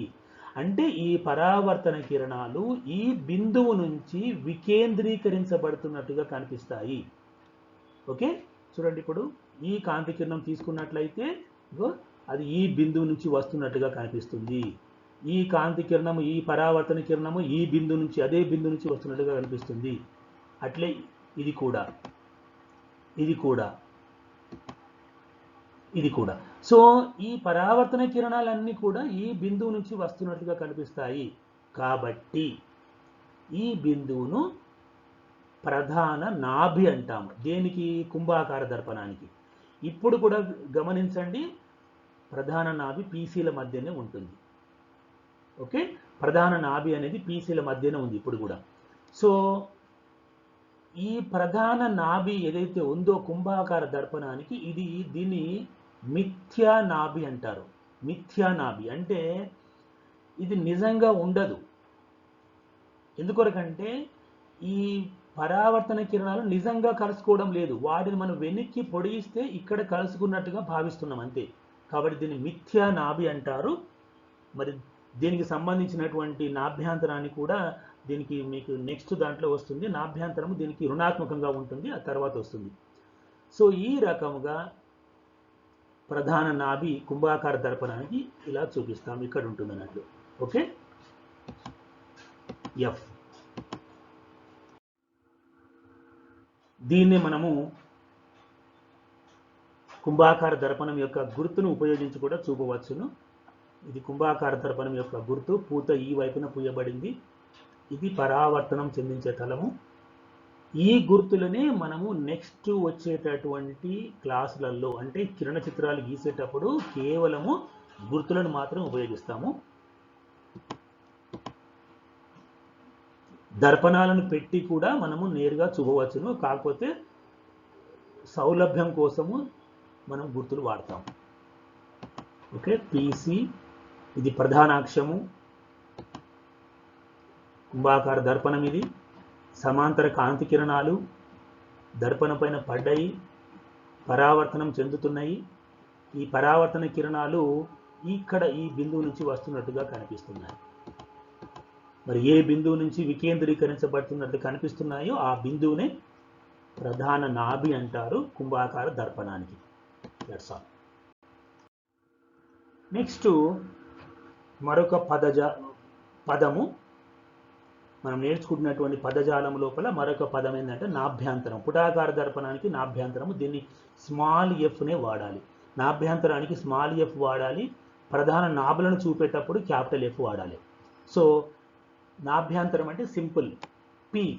అంటే ఈ పరావర్తన కిరణాలు ఈ బిందువు నుంచి వికేంద్రీకరించబడుతున్నట్టుగా కనిపిస్తాయి. ఓకే, చూడండి, ఇప్పుడు ఈ కాంతి కిరణం తీసుకున్నట్లయితే అది ఈ బిందువు నుంచి వస్తున్నట్టుగా కనిపిస్తుంది. ఈ కాంతి కిరణము, ఈ పరావర్తన కిరణము ఈ బిందువు నుంచి, అదే బిందువు నుంచి వస్తున్నట్టుగా కనిపిస్తుంది. అట్లే ఇది కూడా, ఇది కూడా, ఇది కూడా. సో ఈ పరావర్తన కిరణాలన్నీ కూడా ఈ బిందువు నుంచి వస్తున్నట్టుగా కనిపిస్తాయి. కాబట్టి ఈ బిందువును ప్రధాన నాభి అంటాము. దేనికి? కుంభాకార దర్పణానికి. ఇప్పుడు కూడా గమనించండి, ప్రధాన నాభి పీసీల మధ్యనే ఉంటుంది. ఓకే, ప్రధాన నాభి అనేది పీసీల మధ్యనే ఉంది ఇప్పుడు కూడా. సో ఈ ప్రధాన నాభి ఏదైతే ఉందో కుంభాకార దర్పణానికి, దీన్ని మిథ్యా నాభి అంటారు. మిథ్యా నాభి అంటే ఇది నిజంగా ఉండదు. ఎందుకొరకంటే ఈ పరావర్తన కిరణాలు నిజంగా కలుసుకోవడం లేదు, వాటిని మనం వెనక్కి పొడిగిస్తే ఇక్కడ కలుసుకున్నట్టుగా భావిస్తున్నాం అంతే. కాబట్టి దీన్ని మిథ్యా నాభి అంటారు. మరి దీనికి సంబంధించినటువంటి నాభ్యాంతరాన్ని కూడా దీనికి మీకు నెక్స్ట్ దాంట్లో వస్తుంది. నాభ్యాంతరము దీనికి రుణాత్మకంగా ఉంటుంది, ఆ తర్వాత వస్తుంది. సో ఈ రకముగా ప్రధాన నాభి కుంభాకార దర్పణానికి ఇలా చూపిస్తాం, ఇక్కడ ఉంటుంది అన్నట్లు. Okay, F. దీన్ని మనము కుంభాకార దర్పణం యొక్క గుర్తును ఉపయోగించి కూడా చూపవచ్చును. ఇది కుంభాకార దర్పణం యొక్క గుర్తు, పూత ఈ వైపున పూయబడింది. ఇది పరావర్తనం చెందించే తలము. ఈ గుర్తులనే మనము నెక్స్ట్ వచ్చేటటువంటి క్లాసులలో, అంటే కిరణ చిత్రాలు గీసేటప్పుడు కేవలము గుర్తులను మాత్రం ఉపయోగిస్తాము. దర్పణాలను పెట్టి కూడా మనము నేరుగా చూపవచ్చును, కాకపోతే సౌలభ్యం కోసము మనం గుర్తులు వాడతాం. ఓకే, పీసీ ఇది ప్రధానాక్షము, కుంభాకార దర్పణం ఇది. సమాంతర కాంతి కిరణాలు దర్పణం పైన పడ్డాయి, పరావర్తనం చెందుతున్నాయి. ఈ పరావర్తన కిరణాలు ఇక్కడ ఈ బిందువు నుంచి వస్తున్నట్టుగా కనిపిస్తున్నాయి. మరి ఏ బిందువు నుంచి వికేంద్రీకరించబడుతున్నట్టు కనిపిస్తున్నాయో ఆ బిందువునే ప్రధాన నాభి అంటారు కుంభాకార దర్పణానికి. That's all. నెక్స్ట్ మరొక పదము మనం నేర్చుకుంటున్నటువంటి పదజాలం లోపల మరొక పదం ఏంటంటే నాభ్యాంతరం. పుటాకార దర్పణానికి నాభ్యాంతరము, దీన్ని స్మాల్ ఎఫ్నే వాడాలి. నాభ్యంతరానికి స్మాల్ ఎఫ్ వాడాలి, ప్రధాన నాభులను చూపేటప్పుడు క్యాపిటల్ ఎఫ్ వాడాలి. సో నాభ్యంతరం అంటే సింపుల్.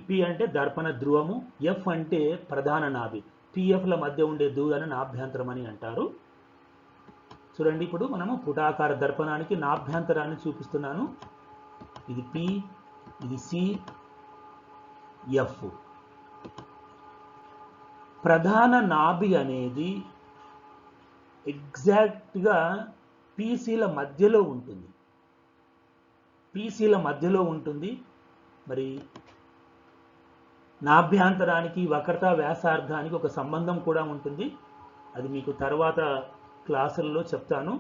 పి అంటే దర్పణ ధ్రువము, ఎఫ్ అంటే ప్రధాన నాభి. పిఎఫ్ల మధ్య ఉండే దూరాన్ని నాభ్యంతరం అని అంటారు. చూడండి, ఇప్పుడు మనము పుటాకార దర్పణానికి నాభ్యంతరాన్ని చూపిస్తున్నాను. ఇది పి, ఇది సి, ఎఫ్. ప్రధాన నాభి అనేది ఎగ్జాక్ట్గా పీసీల మధ్యలో ఉంటుంది. పీసీల మధ్యలో ఉంటుంది. మరి నాభ్యంతరానికి వక్రతా వ్యాసార్థానికి ఒక సంబంధం కూడా ఉంటుంది. అది మీకు తర్వాత క్లాసుల్లో చెప్తాను.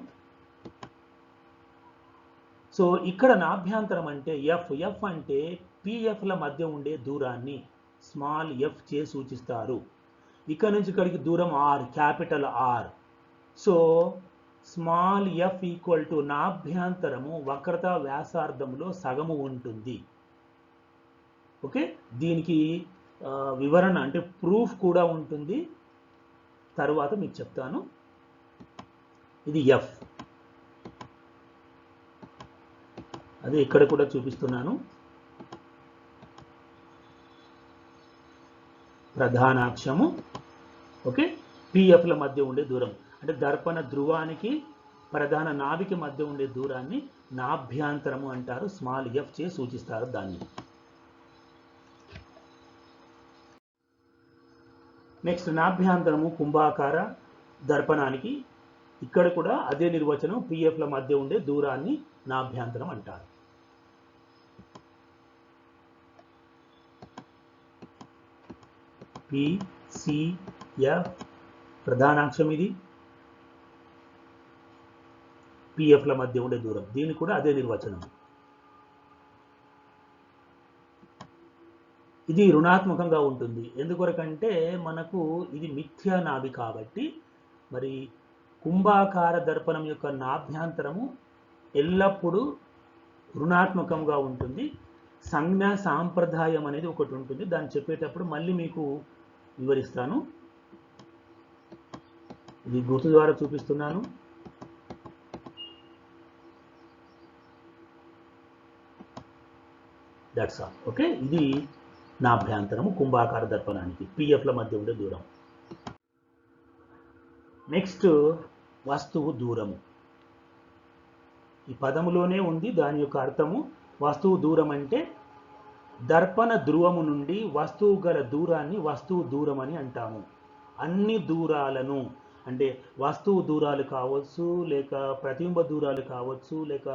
సో ఇక్కడ నాభ్యంతరం అంటే ఎఫ్ అంటే పిఎఫ్ల మధ్య ఉండే దూరాన్ని స్మాల్ ఎఫ్ చే సూచిస్తారు. ఇక్కడ నుంచి ఇక్కడికి దూరం R, capital R. So small F equal to నాభ్యంతరము వక్రతా వ్యాసార్థంలో సగము ఉంటుంది. ఓకే, దీనికి వివరణ అంటే ప్రూఫ్ కూడా ఉంటుంది, తరువాత మీకు చెప్తాను. ఇది ఎఫ్, అదే ఇక్కడ కూడా చూపిస్తున్నాను. ప్రధానాక్షము, ఓకే, పిఎఫ్ల మధ్య ఉండే దూరం అంటే దర్పణ ధ్రువానికి ప్రధాన నాభికి మధ్య ఉండే దూరాన్ని నాభ్యంతరము అంటారు. స్మాల్ ఎఫ్ చే సూచిస్తారు దాన్ని. నెక్స్ట్ నాభ్యంతరము కుంభాకార దర్పణానికి ఇక్కడ కూడా అదే నిర్వచనం. పిఎఫ్ల మధ్య ఉండే దూరాన్ని నాభ్యంతరం అంటారు. పిసిఎఫ్ ప్రధానాంశం, ఇది పిఎఫ్ల మధ్య ఉండే దూరం, దీన్ని కూడా అదే నిర్వచనం. ఇది రుణాత్మకంగా ఉంటుంది. ఎందుకొరకంటే మనకు ఇది మిథ్యా నాభి కాబట్టి. మరి కుంభాకార దర్పణం యొక్క నాభ్యంతరము ఎల్లప్పుడూ రుణాత్మకంగా ఉంటుంది. సంజ్ఞా సాంప్రదాయం అనేది ఒకటి ఉంటుంది, దాన్ని చెప్పేటప్పుడు మళ్ళీ మీకు వివరిస్తాను. ఇది గుర్తు ద్వారా చూపిస్తున్నాను. That's all. ఓకే, ఇది నాభ్యంతరము కుంభాకార దర్పణానికి పిఎఫ్ల మధ్య ఉండే దూరం. నెక్స్ట్ వస్తువు దూరము. ఈ పదములోనే ఉంది దాని యొక్క అర్థము. వస్తువు దూరం అంటే దర్పణ ధ్రువము నుండి వస్తువు గల దూరాన్ని వస్తువు దూరం అని అంటాము. అన్ని దూరాలను అంటే వస్తువు దూరాలు కావచ్చు, లేక ప్రతిబింబ దూరాలు కావచ్చు, లేక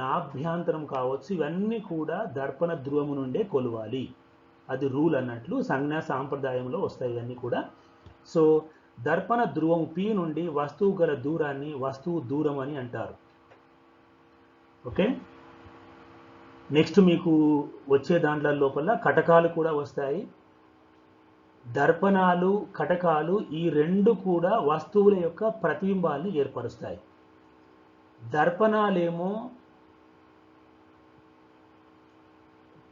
నాభ్యంతరం కావచ్చు, ఇవన్నీ కూడా దర్పణ ధ్రువము నుండే కొలవాలి. అది రూల్ అన్నట్లు. సంజ్ఞా సాంప్రదాయంలో వస్తాయి ఇవన్నీ కూడా. సో దర్పణ ధ్రువము పి నుండి వస్తువు గల దూరాన్ని వస్తువు దూరం అని అంటారు. ఓకే, నెక్స్ట్ మీకు వచ్చే దాంట్ల లోపల కటకాలు కూడా వస్తాయి. దర్పణాలు, కటకాలు ఈ రెండు కూడా వస్తువుల యొక్క ప్రతిబింబాల్ని ఏర్పరుస్తాయి. దర్పణాలేమో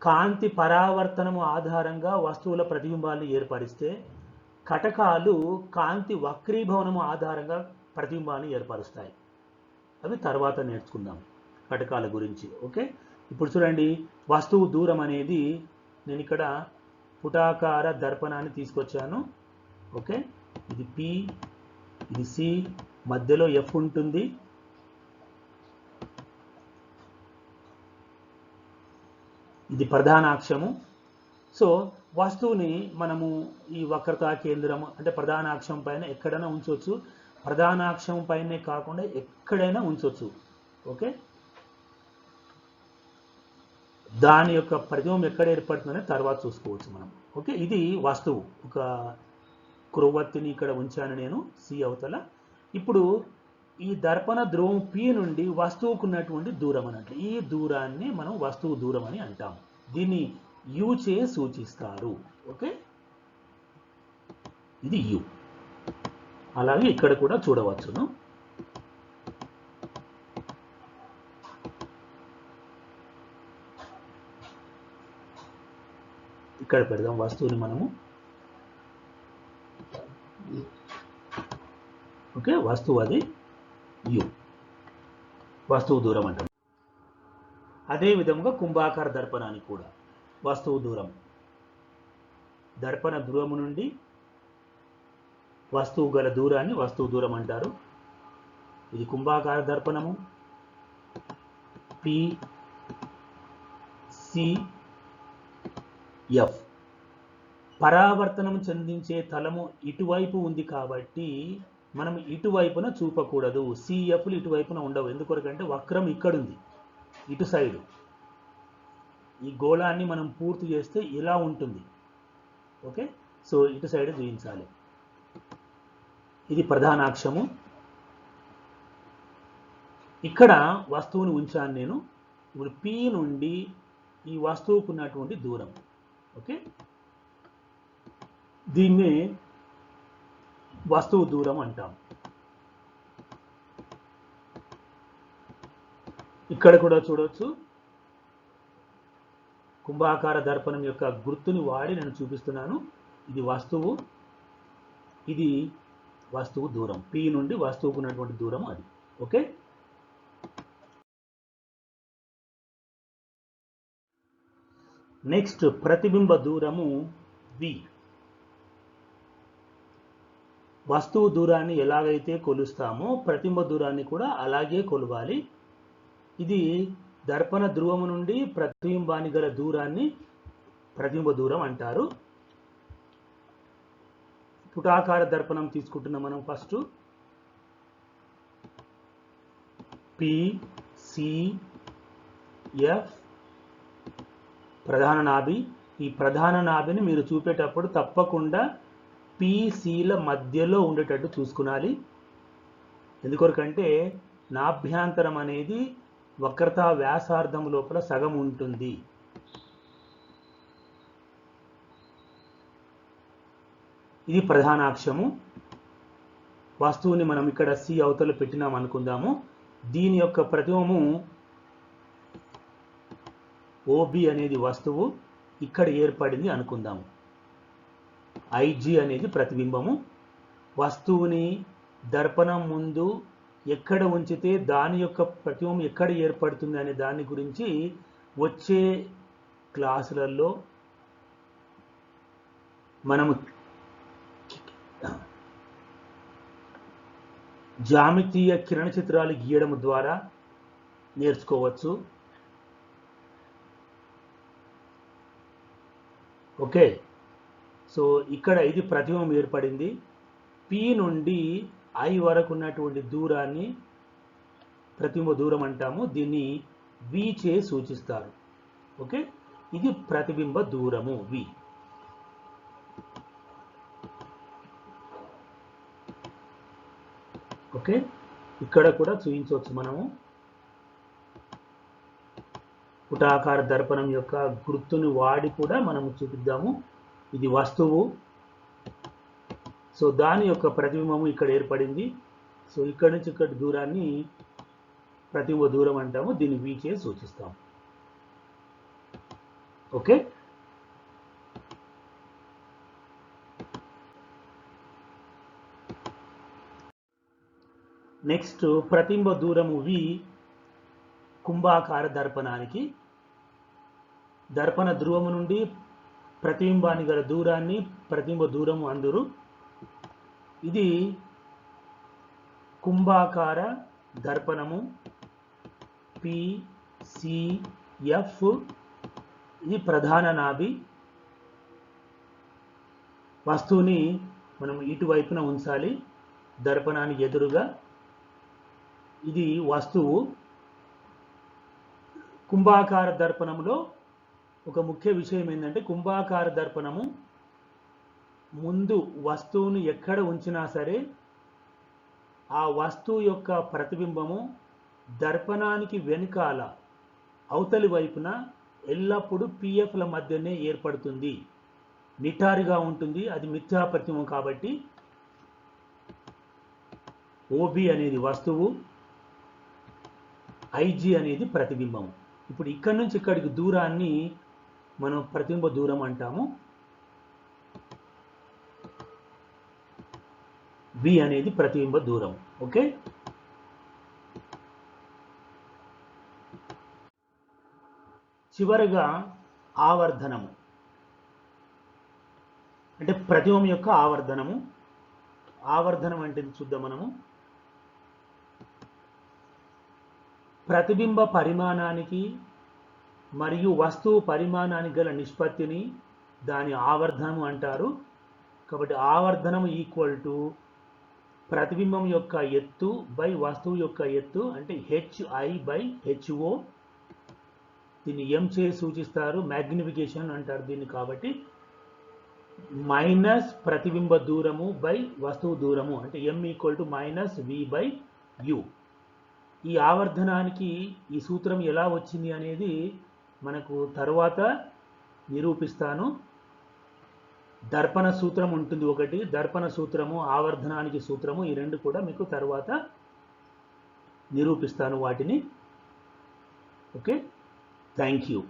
కాంతి పరావర్తనము ఆధారంగా వస్తువుల ప్రతిబింబాల్ని ఏర్పరిస్తే, కటకాలు కాంతి వక్రీభవనము ఆధారంగా ప్రతిబింబాన్ని ఏర్పరుస్తాయి. అవి తర్వాత నేర్చుకుందాం కటకాల గురించి. ఓకే, ఇప్పుడు చూడండి, వస్తువు దూరం అనేది నేను ఇక్కడ పుటాకార దర్పణాన్ని తీసుకొచ్చాను. ఓకే, ఇది పి, ఇది సి, మధ్యలో ఎఫ్ ఉంటుంది. ఇది ప్రధానాక్షము. సో వస్తువుని మనము ఈ వక్రతా కేంద్రం అంటే ప్రధానాక్షం పైన ఎక్కడైనా ఉంచవచ్చు. ప్రధానాక్షం పైనే కాకుండా ఎక్కడైనా ఉంచవచ్చు. ఓకే, దాని యొక్క ప్రతిబింబం ఎక్కడ ఏర్పడుతుందనే తర్వాత చూసుకోవచ్చు మనం. ఓకే, ఇది వస్తువు. ఒక క్రొవ్వొత్తిని ఇక్కడ ఉంచాను నేను సి అవతల. ఇప్పుడు ఈ దర్పణ ధ్రువం పి నుండి వస్తువుకు ఉన్నటువంటి దూరం అన్నట్లు. ఈ దూరాన్ని మనం వస్తువు దూరం అని అంటాము. దీన్ని యు చే సూచిస్తారు. ఓకే, ఇది యు. అలాగే ఇక్కడ కూడా చూడవచ్చును. ఇక్కడ పెడదాం వస్తువుని మనము. ఓకే, వస్తువు అది యు, వస్తువు దూరం అంటాం. అదే విధంగా కుంభాకార దర్పణానికి కూడా వస్తువు దూరం, దర్పణ ధ్రువము నుండి వస్తువు గల దూరాన్ని వస్తువు దూరం అంటారు. ఇది కుంభాకార దర్పణము PCF. పరావర్తనం చెందించే తలము ఇటువైపు ఉంది కాబట్టి మనం ఇటువైపున చూపకూడదు. CFలు ఇటువైపున ఉండవు. ఎందుకొరకంటే వక్రం ఇక్కడుంది, ఇటు సైడు. ఈ గోళాన్ని మనం పూర్తి చేస్తే ఇలా ఉంటుంది. ఓకే, సో ఇటు సైడ్ చూపించాలి. ఇది ప్రధానాక్షము. ఇక్కడ వస్తువుని ఉంచాను నేను. ఇప్పుడు P నుండి ఈ వస్తువుకు ఉన్నటువంటి దూరం. ఓకే, దీన్ని వస్తువు దూరం అంటాం. ఇక్కడ కూడా చూడవచ్చు, కుంభాకార దర్పణం యొక్క గుర్తుని వాడి నేను చూపిస్తున్నాను. ఇది వస్తువు, ఇది వస్తువు దూరం. P నుండి వస్తువుకు ఉన్నటువంటి దూరం అది. ఓకే, నెక్స్ట్ ప్రతిబింబ దూరము V. వస్తువు దూరాన్ని ఎలాగైతే కొలుస్తామో ప్రతిబింబ దూరాన్ని కూడా అలాగే కొలవాలి. ఇది దర్పణ ధ్రువము నుండి ప్రతిబింబానికి గల దూరాన్ని ప్రతిబింబ దూరం అంటారు. పుటాకార దర్పణం తీసుకుంటున్నాం మనం. ఫస్ట్ PCF ప్రధాన నాభి. ఈ ప్రధాన నాభిని మీరు చూపేటప్పుడు తప్పకుండా PCల మధ్యలో ఉండేటట్టు చూసుకునాలి. ఎందుకొరకంటే నాభ్యాంతరం అనేది వక్రతా వ్యాసార్థం లోపల సగం ఉంటుంది. ఇది ప్రధానాక్షము. వస్తువుని మనం ఇక్కడ C అవతల పెట్టినాం అనుకుందాము. దీని యొక్క ప్రతిబింబము OB అనేది వస్తువు ఇక్కడ ఏర్పడింది అనుకుందాము. IG అనేది ప్రతిబింబము. వస్తువుని దర్పణం ముందు ఎక్కడ ఉంచితే దాని యొక్క ప్రతిబింబం ఎక్కడ ఏర్పడుతుంది అనే దాని గురించి వచ్చే క్లాసులలో మనము జామితీయ కిరణ చిత్రాలు గీయడం ద్వారా నేర్చుకోవచ్చు. ఓకే, సో ఇక్కడ ఇది ప్రతిబింబం ఏర్పడింది. P నుండి I వరకు ఉన్నటువంటి దూరాన్ని ప్రతిబింబ దూరం అంటాము. దీన్ని V చే సూచిస్తారు. ఓకే, ఇది ప్రతిబింబ దూరము V. ఓకే, ఇక్కడ కూడా చూపించవచ్చు మనము. పుటాకార దర్పణం యొక్క గుర్తుని వాడి కూడా మనము చూపిద్దాము. ఇది వస్తువు, సో దాని యొక్క ప్రతిబింబము ఇక్కడ ఏర్పడింది. సో ఇక్కడ నుంచి ఇక్కడ దూరాన్ని ప్రతిబింబ దూరం అంటాము. దీన్ని V చే సూచిస్తాము. ఓకే, నెక్స్ట్ ప్రతిబింబ దూరము V కుంభాకార దర్పణానికి. దర్పణ ధ్రువము నుండి ప్రతిబింబానికి గల దూరాన్ని ప్రతిబింబ దూరము అందురు. ఇది కుంభాకార దర్పణము PCF. ఇది ప్రధాన నాభి. వస్తువుని మనం ఇటువైపున ఉంచాలి, దర్పణానికి ఎదురుగా. ఇది వస్తువు. కుంభాకార దర్పణంలో ఒక ముఖ్య విషయం ఏంటంటే, కుంభాకార దర్పణము ముందు వస్తువును ఎక్కడ ఉంచినా సరే ఆ వస్తువు యొక్క ప్రతిబింబము దర్పణానికి వెనుకాల అవతలి వైపున ఎల్లప్పుడూ PFల మధ్యనే ఏర్పడుతుంది. నిటారుగా ఉంటుంది. అది మిథ్యా ప్రతిబింబం కాబట్టి OB అనేది వస్తువు, IG అనేది ప్రతిబింబం. ఇప్పుడు ఇక్కడి నుంచి ఇక్కడికి దూరాన్ని మనం ప్రతిబింబ దూరం అంటాము. v అనేది ప్రతిబింబ దూరం. ఓకే, చివరగా ఆవర్ధనము అంటే ప్రతిబింబం యొక్క ఆవర్ధనము. ఆవర్ధనం అంటే చూద్దాం మనము. ప్రతిబింబ పరిమాణానికి మరియు వస్తువు పరిమాణానికి గల నిష్పత్తిని దాని ఆవర్ధనము అంటారు. కాబట్టి ఆవర్ధనము ఈక్వల్ టు ప్రతిబింబం యొక్క ఎత్తు బై వస్తువు యొక్క ఎత్తు అంటే HI/HO. దీన్ని m చే సూచిస్తారు, మ్యాగ్నిఫికేషన్ అంటారు దీన్ని. కాబట్టి మైనస్ ప్రతిబింబ దూరము బై వస్తువు దూరము అంటే m ఈక్వల్ టు -v/u. ఈ ఆవర్ధనానికి ఈ సూత్రం ఎలా వచ్చింది అనేది మనకు తర్వాత నిరూపిస్తాను. దర్పణ సూత్రం ఉంటుంది ఒకటి, దర్పణ సూత్రము, ఆవర్ధనానికి సూత్రము, ఈ రెండు కూడా మీకు తర్వాత నిరూపిస్తాను వాటిని. Okay, thank you.